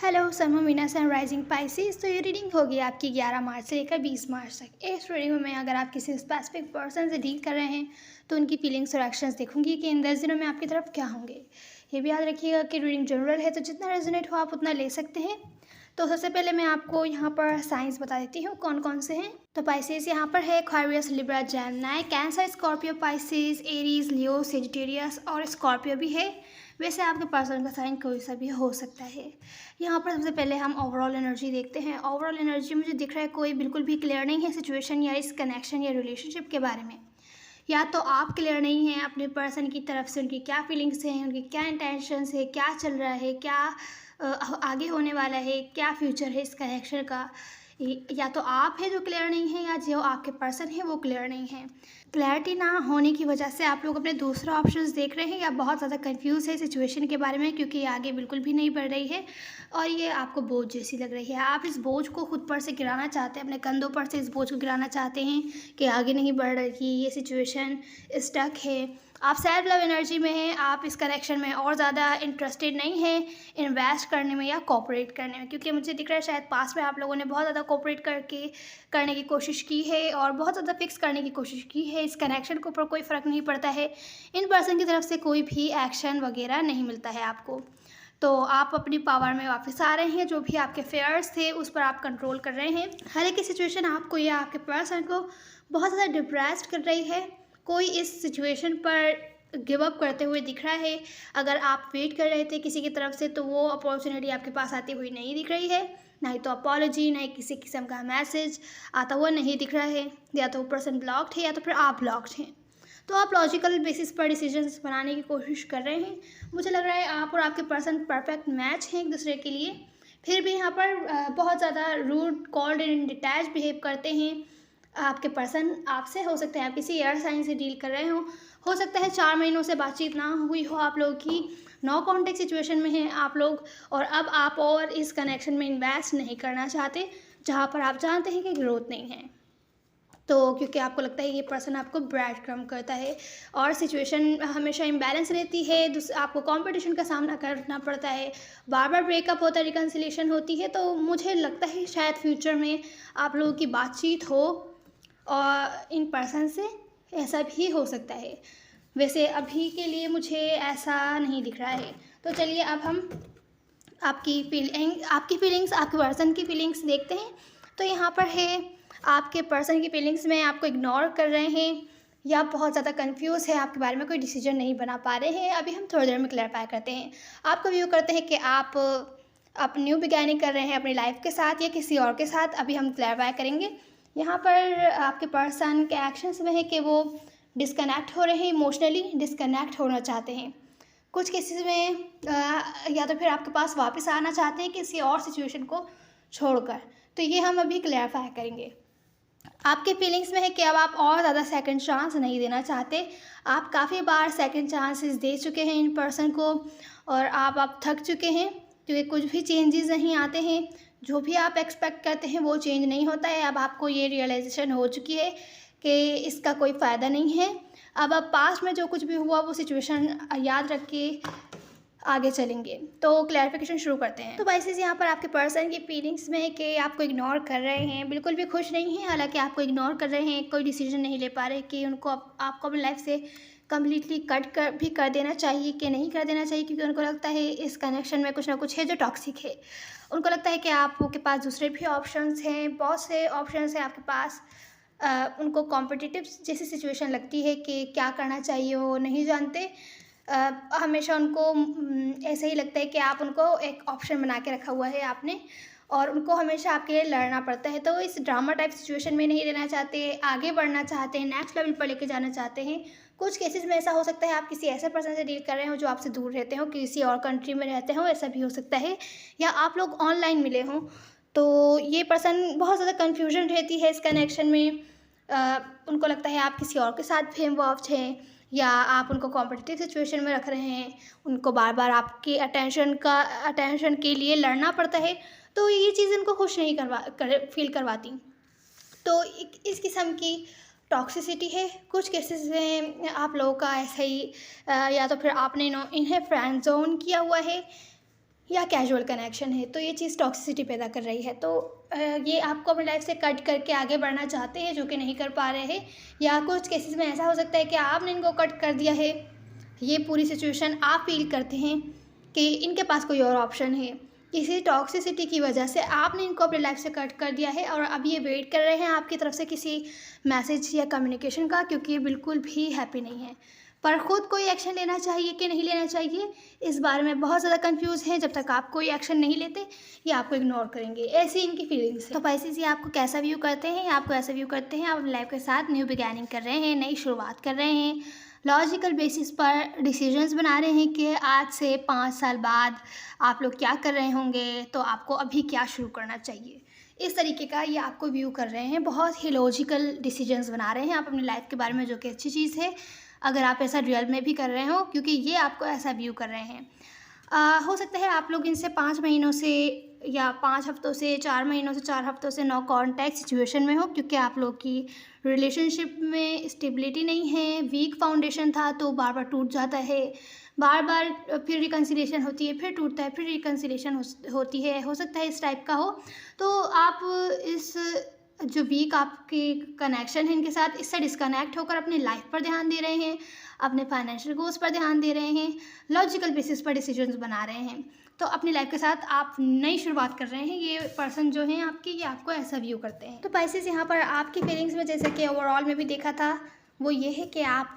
Hello सनम Meena sunrising Pisces. तो ये reading होगी आपकी 11 मार्च से लेकर 20 मार्च तक। इस रीडिंग में अगर आप किसी स्पेसिफिक पर्सन से डील कर रहे हैं तो उनकी फीलिंग्स और एक्शंस देखूंगी कि इन 10 दिनों में आपकी तरफ क्या होंगे। ये भी याद रखिएगा कि रीडिंग जनरल है, तो जितना रेजोनेट हो आप उतना ले सकते हैं। तो सबसे पहले मैं आपको यहाँ पर साइंस बता देती हूँ कौन कौन से हैं। तो पाइसेस यहाँ पर है Aquarius, Libra, Gemini, Cancer, Scorpio, Pisces, Aries, Leo, Sagittarius और स्कॉर्पियो भी है। वैसे आपके पर्सन का साइन कोई सा भी हो सकता है। यहाँ पर सबसे पहले हम ओवरऑल एनर्जी देखते हैं। ओवरऑल एनर्जी मुझे दिख रहा है कोई बिल्कुल भी क्लियर नहीं है सिचुएशन या इस कनेक्शन या रिलेशनशिप के बारे में। या तो आप क्लियर नहीं हैं अपने पर्सन की तरफ से, उनकी क्या फीलिंग्स हैं, उनकी क्या इंटेंशंस है, क्या चल रहा है, क्या आगे होने वाला है, क्या फ्यूचर है इस कनेक्शन का। या तो आप है जो क्लियर नहीं है या जो आपके पर्सन है वो क्लियर नहीं है। क्लैरिटी ना होने की वजह से आप लोग अपने दूसरा ऑप्शंस देख रहे हैं या बहुत ज़्यादा कंफ्यूज है सिचुएशन के बारे में, क्योंकि ये आगे बिल्कुल भी नहीं बढ़ रही है और ये आपको बोझ जैसी लग रही है। आप इस बोझ को खुद पर से गिराना चाहते हैं, अपने कंधों पर से इस बोझ को गिराना चाहते हैं कि आगे नहीं बढ़ रही, ये सिचुएशन स्टक है। आप सेल्फ लव एनर्जी में हैं, आप इस कनेक्शन में और ज़्यादा इंटरेस्टेड नहीं हैं इन्वेस्ट करने में या कोऑपरेट करने में, क्योंकि मुझे दिख रहा है शायद पास में आप लोगों ने बहुत ज़्यादा कोऑपरेट करने की कोशिश की है और बहुत ज़्यादा फिक्स करने की कोशिश की है। इस कनेक्शन के ऊपर कोई फ़र्क नहीं पड़ता है, इन पर्सन की तरफ से कोई भी एक्शन वगैरह नहीं मिलता है आपको। तो आप अपनी पावर में वापस आ रहे हैं, जो भी आपके फेयर्स थे उस पर आप कंट्रोल कर रहे हैं। हर एक सिचुएशन आपको या आपके पर्सन को बहुत ज़्यादा डिप्रेस्ड कर रही है। कोई इस सिचुएशन पर गिव अप करते हुए दिख रहा है। अगर आप वेट कर रहे थे किसी की तरफ से तो वो अपॉर्चुनिटी आपके पास आती हुई नहीं दिख रही है। ना ही तो अपॉलॉजी, ना ही किसी किस्म का मैसेज आता हुआ नहीं दिख रहा है। या तो पर्सन ब्लॉक्ड है या तो फिर आप ब्लॉक्ड हैं। तो आप लॉजिकल बेसिस पर डिसीजंस बनाने की कोशिश कर रहे हैं। मुझे लग रहा है आप और आपके पर्सन परफेक्ट मैच हैं एक दूसरे के लिए। फिर भी यहाँ पर बहुत ज़्यादा rude, cold and detach behave करते हैं आपके पर्सन आपसे। हो सकता है आप किसी एयर साइन से डील कर रहे हो सकता है 4 महीनों से बातचीत ना हुई हो आप लोगों की, नो कॉन्टेक्ट सिचुएशन में हैं आप लोग और अब आप और इस कनेक्शन में इन्वेस्ट नहीं करना चाहते, जहाँ पर आप जानते हैं कि ग्रोथ नहीं है। तो क्योंकि आपको लगता है ये पर्सन आपको ब्रेड क्रम करता है और सिचुएशन हमेशा इम्बैलेंस रहती है, आपको कंपटीशन का सामना करना पड़ता है, बार बार ब्रेकअप होता है, रिकन्सिलेशन होती है। तो मुझे लगता है शायद फ्यूचर में आप लोगों की बातचीत हो और इन पर्सन से, ऐसा भी हो सकता है। वैसे अभी के लिए मुझे ऐसा नहीं दिख रहा है। तो चलिए अब हम आपकी फीलिंग्स, आपके पर्सन की फीलिंग्स देखते हैं। तो यहाँ पर है आपके पर्सन की फीलिंग्स में आपको इग्नोर कर रहे हैं या बहुत ज़्यादा कंफ्यूज है, आपके बारे में कोई डिसीजन नहीं बना पा रहे हैं। अभी हम थोड़ी देर में क्लैरिफाई करते हैं। आपको व्यू करते हैं कि आप न्यू बिगैनिंग कर रहे हैं अपनी लाइफ के साथ या किसी और के साथ। अभी हम क्लैरिफाई करेंगे। यहाँ पर आपके पर्सन के एक्शंस में है कि वो डिस्कनेक्ट हो रहे हैं, इमोशनली डिस्कनेक्ट होना चाहते हैं। कुछ केसेस में या तो फिर आपके पास वापस आना चाहते हैं किसी और सिचुएशन को छोड़कर। तो ये हम अभी क्लैरिफाई करेंगे। आपके फीलिंग्स में है कि अब आप और ज़्यादा सेकंड चांस नहीं देना चाहते। आप काफ़ी बार सेकंड चांसेस दे चुके हैं इन पर्सन को और आप थक चुके हैं, क्योंकि कुछ भी चेंजेस नहीं आते हैं। जो भी आप एक्सपेक्ट करते हैं वो चेंज नहीं होता है। अब आपको ये रियलाइजेशन हो चुकी है कि इसका कोई फ़ायदा नहीं है। अब पास्ट में जो कुछ भी हुआ वो सिचुएशन याद रख के आगे चलेंगे। तो क्लैरिफिकेशन शुरू करते हैं। तो बाइसेस यहाँ पर आपके पर्सन की फीलिंग्स में है कि आपको इग्नोर कर रहे हैं, बिल्कुल भी खुश नहीं हैं। हालांकि आपको इग्नोर कर रहे हैं, कोई डिसीजन नहीं ले पा रहे कि उनको आपको अपनी लाइफ से कम्प्लीटली कर देना चाहिए कि नहीं कर देना चाहिए, क्योंकि उनको लगता है इस कनेक्शन में कुछ ना कुछ है जो टॉक्सिक है। उनको लगता है कि आपके पास दूसरे भी ऑप्शंस हैं, बहुत से ऑप्शंस हैं आपके पास। उनको कॉम्पिटिटिव जैसी सिचुएशन लगती है कि क्या करना चाहिए वो नहीं जानते। हमेशा उनको ऐसे ही लगता है कि आप उनको एक ऑप्शन बना के रखा हुआ है आपने और उनको हमेशा आपके लिए लड़ना पड़ता है। तो इस ड्रामा टाइप सिचुएशन में नहीं रहना चाहते, आगे बढ़ना चाहते हैं, नेक्स्ट लेवल पर लेके जाना चाहते हैं। कुछ केसेस में ऐसा हो सकता है आप किसी ऐसे पर्सन से डील कर रहे हो जो आपसे दूर रहते हो, किसी और कंट्री में रहते हो, ऐसा भी हो सकता है। या आप लोग ऑनलाइन मिले हों। तो ये पर्सन बहुत ज़्यादा कन्फ्यूजन रहती है इस कनेक्शन में। उनको लगता है आप किसी और के साथ भी इन्वॉल्व हैं या आप उनको कॉम्पिटिटिव सिचुएशन में रख रहे हैं। उनको बार बार आपके अटेंशन के लिए लड़ना पड़ता है। तो ये चीज़ इनको खुश नहीं फील करवाती। तो इस किस्म की टॉक्सिसिटी है। कुछ केसेस में आप लोगों का ऐसा ही या तो फिर आपने इन्हें फ्रेंड जोन किया हुआ है या कैजुअल कनेक्शन है, तो ये चीज़ टॉक्सिसिटी पैदा कर रही है। तो ये आपको अपनी लाइफ से कट करके आगे बढ़ना चाहते हैं जो कि नहीं कर पा रहे हैं, या कुछ केसेस में ऐसा हो सकता है कि आपने इनको कट कर दिया है। ये पूरी सिचुएशन आप फील करते हैं कि इनके पास कोई और ऑप्शन है। किसी टॉक्सिसिटी की वजह से आपने इनको अपनी लाइफ से कट कर दिया है और अब ये वेट कर रहे हैं आपकी तरफ से किसी मैसेज या कम्युनिकेशन का, क्योंकि ये बिल्कुल भी हैप्पी नहीं है। पर ख़ुद कोई एक्शन लेना चाहिए कि नहीं लेना चाहिए, इस बारे में बहुत ज़्यादा कंफ्यूज हैं। जब तक आप कोई एक्शन नहीं लेते ये आपको इग्नोर करेंगे, ऐसी इनकी फीलिंग्स है। तो पाइसेस ये आपको कैसा व्यू करते हैं, आपको ऐसा व्यू करते हैं आप अपनी लाइफ के साथ न्यू बिगैनिंग कर रहे हैं, नई शुरुआत कर रहे हैं, लॉजिकल बेसिस पर डिसीजंस बना रहे हैं कि आज से 5 साल बाद आप लोग क्या कर रहे होंगे, तो आपको अभी क्या शुरू करना चाहिए। इस तरीके का ये आपको व्यू कर रहे हैं, बहुत ही लॉजिकल डिसीजंस बना रहे हैं आप अपनी लाइफ के बारे में, जो कि अच्छी चीज़ है अगर आप ऐसा रियल में भी कर रहे हो, क्योंकि ये आपको ऐसा व्यू कर रहे हैं। हो सकता है आप लोग इनसे 5 महीनों से या 5 हफ्तों से 4 महीनों से 4 हफ्तों से नो कॉन्टैक्ट सिचुएशन में हो, क्योंकि आप लोग की रिलेशनशिप में स्टेबिलिटी नहीं है, वीक फाउंडेशन था तो बार बार टूट जाता है, बार बार फिर रिकन्सिलिएशन होती है, फिर टूटता है, फिर रिकन्सिलिएशन होती है, हो सकता है इस टाइप का हो। तो आप इस जो वीक आपके कनेक्शन है इनके साथ, इससे डिस्कनेक्ट होकर अपनी लाइफ पर ध्यान दे रहे हैं, अपने फाइनेंशियल गोल्स पर ध्यान दे रहे हैं, लॉजिकल बेसिस पर डिसीजंस बना रहे हैं। तो अपनी लाइफ के साथ आप नई शुरुआत कर रहे हैं। ये पर्सन जो हैं आपके, ये आपको ऐसा व्यू करते हैं। तो पाइसेस यहाँ पर आपकी फीलिंग्स में, जैसे कि ओवरऑल में भी देखा था, वो ये है कि आप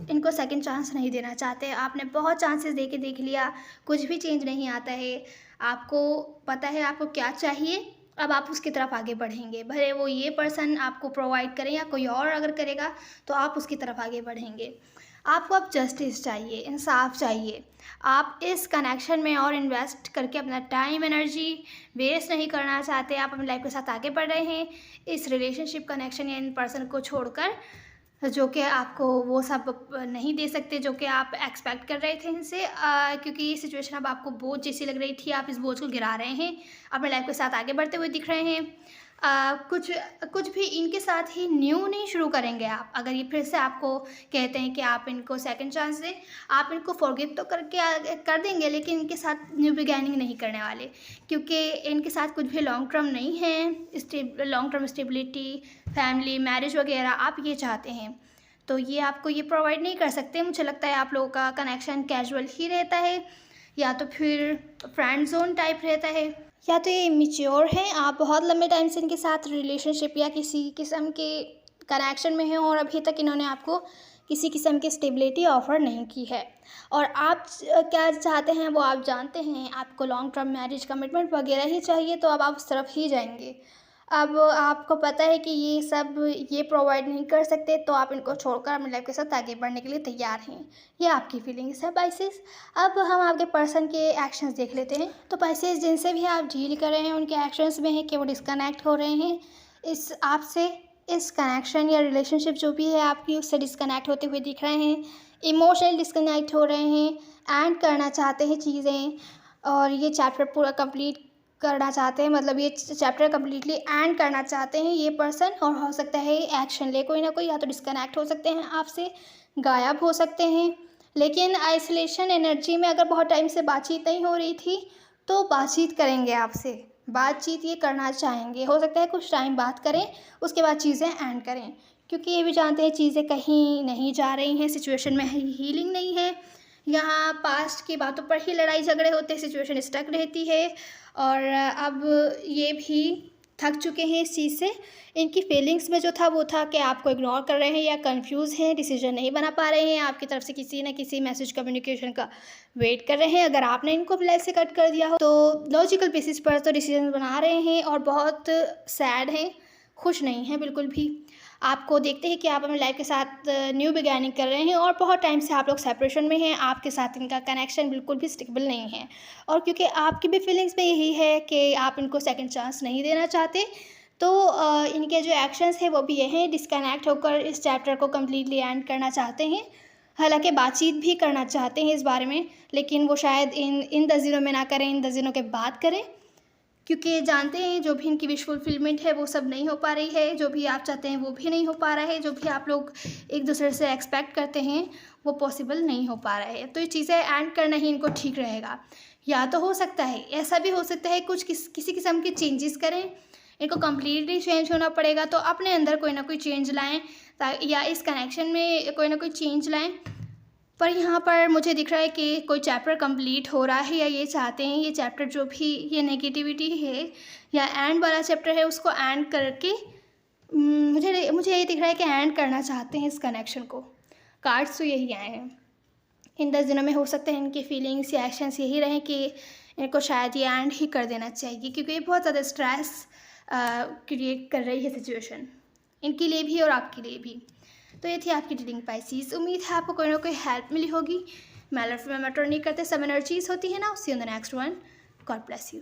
इनको सेकंड चांस नहीं देना चाहते। आपने बहुत चांसेस दे के देख लिया, कुछ भी चेंज नहीं आता है। आपको पता है आपको क्या चाहिए, अब आप उसकी तरफ आगे बढ़ेंगे, भले वो ये पर्सन आपको प्रोवाइड करें या कोई और अगर करेगा तो आप उसकी तरफ आगे बढ़ेंगे। आपको अब जस्टिस चाहिए, इंसाफ चाहिए। आप इस कनेक्शन में और इन्वेस्ट करके अपना टाइम एनर्जी वेस्ट नहीं करना चाहते। आप अपनी लाइफ के साथ आगे बढ़ रहे हैं, इस रिलेशनशिप कनेक्शन या इन पर्सन को छोड़कर, जो कि आपको वो सब नहीं दे सकते जो कि आप एक्सपेक्ट कर रहे थे इनसे, क्योंकि ये सिचुएशन अब आपको बोझ जैसी लग रही थी। आप इस बोझ को गिरा रहे हैं, अपने लाइफ के साथ आगे बढ़ते हुए दिख रहे हैं। कुछ भी इनके साथ ही न्यू नहीं शुरू करेंगे आप। अगर ये फिर से आपको कहते हैं कि आप इनको सेकंड चांस दें, आप इनको फॉरगिव तो करके कर देंगे, लेकिन इनके साथ न्यू बिगैनिंग नहीं करने वाले, क्योंकि इनके साथ कुछ भी लॉन्ग टर्म नहीं है। Long term stability, family, marriage वगैरह आप ये चाहते हैं, तो ये आपको ये प्रोवाइड नहीं कर सकते। मुझे लगता है आप लोगों का कनेक्शन कैजुअल ही रहता है, या तो फिर फ्रेंड जोन टाइप रहता है, या तो ये इमेच्योर हैं। आप बहुत लंबे टाइम से इनके साथ रिलेशनशिप या किसी किस्म के कनेक्शन में हैं और अभी तक इन्होंने आपको किसी किस्म की स्टेबिलिटी ऑफ़र नहीं की है, और आप क्या चाहते हैं वो आप जानते हैं। आपको लॉन्ग टर्म मैरिज कमिटमेंट वगैरह ही चाहिए, तो अब आप उस तरफ ही जाएंगे। अब आपको पता है कि ये सब ये प्रोवाइड नहीं कर सकते, तो आप इनको छोड़कर अपनी लाइफ के साथ आगे बढ़ने के लिए तैयार हैं। ये आपकी फीलिंग्स है पाइसेस। अब हम आपके पर्सन के एक्शंस देख लेते हैं। तो पाइसेस, जिनसे भी आप डील कर रहे हैं उनके एक्शंस में है कि वो डिस्कनेक्ट हो रहे हैं इस आपसे, इस कनेक्शन या रिलेशनशिप जो भी है आपकी, उससे डिस्कनेक्ट होते हुए दिख रहे हैं, इमोशनल डिस्कनेक्ट हो रहे हैं, एंड करना चाहते हैं चीज़ें, और ये चैप्टर पूरा कंप्लीट करना चाहते हैं, मतलब ये चैप्टर कम्प्लीटली एंड करना चाहते हैं ये पर्सन। और हो सकता है एक्शन ले कोई ना कोई, या तो डिस्कनेक्ट हो सकते हैं आपसे, गायब हो सकते हैं। लेकिन आइसोलेशन एनर्जी में अगर बहुत टाइम से बातचीत नहीं हो रही थी, तो बातचीत करेंगे आपसे, बातचीत ये करना चाहेंगे। हो सकता है कुछ टाइम बात करें, उसके बाद चीज़ें एंड करें, क्योंकि ये भी जानते हैं चीज़ें कहीं नहीं जा रही हैं, सिचुएशन में हीलिंग नहीं है। यहाँ पास्ट की बातों पर ही लड़ाई झगड़े होते हैं, सिचुएशन स्टक रहती है, और अब ये भी थक चुके हैं इस चीज़ से। इनकी फीलिंग्स में जो था वो था कि आपको इग्नोर कर रहे हैं या कंफ्यूज हैं, डिसीजन नहीं बना पा रहे हैं, आपकी तरफ से किसी न किसी मैसेज कम्युनिकेशन का वेट कर रहे हैं। अगर आपने इनको लाइफ से कट कर दिया हो, तो लॉजिकल बेसिस पर तो डिसीजन बना रहे हैं और बहुत सैड हैं, खुश नहीं हैं बिल्कुल भी। आपको देखते हैं कि आप अपनी लाइफ के साथ न्यू बिगैनिंग कर रहे हैं, और बहुत टाइम से आप लोग सेपरेशन में हैं, आपके साथ इनका कनेक्शन बिल्कुल भी स्टेबल नहीं है। और क्योंकि आपकी भी फीलिंग्स में यही है कि आप इनको सेकंड चांस नहीं देना चाहते, तो इनके जो एक्शंस हैं वो भी ये हैं, डिस्कनेक्ट होकर इस चैप्टर को कम्प्लीटली एंड करना चाहते हैं। हालांकि बातचीत भी करना चाहते हैं इस बारे में, लेकिन वो शायद इन 10 दिनों में ना करें, इन 10 दिनों के बाद करें, क्योंकि जानते हैं जो भी इनकी विश फुलफिलमेंट है वो सब नहीं हो पा रही है, जो भी आप चाहते हैं वो भी नहीं हो पा रहा है, जो भी आप लोग एक दूसरे से एक्सपेक्ट करते हैं वो पॉसिबल नहीं हो पा रहा है। तो ये चीज़ें एंड करना ही इनको ठीक रहेगा, या तो हो सकता है, ऐसा भी हो सकता है कुछ किसी किस्म के चेंजेस करें, इनको कम्प्लीटली चेंज होना पड़ेगा, तो अपने अंदर कोई ना कोई चेंज लाएँ या इस कनेक्शन में कोई ना कोई चेंज लाएँ। पर यहाँ पर मुझे दिख रहा है कि कोई चैप्टर कंप्लीट हो रहा है या ये चाहते हैं ये चैप्टर जो भी ये नेगेटिविटी है या एंड वाला चैप्टर है उसको एंड करके मुझे ये दिख रहा है कि एंड करना चाहते हैं इस कनेक्शन को। कार्ड्स तो यही आए हैं। इन 10 दिनों में हो सकता है इनकी फीलिंग्स या एक्शंस यही रहें कि इनको शायद ये एंड ही कर देना चाहिए, क्योंकि ये बहुत ज़्यादा स्ट्रेस क्रिएट कर रही है सिचुएशन, इनके लिए भी और आपके लिए भी। तो ये थी आपकी रीडिंग पाइसेस। उम्मीद है आपको कोई ना कोई हेल्प मिली होगी। मैं लाइफ में मैटर नहीं करते, सब एनर्जीज होती है ना, उसी in the next one. God bless you.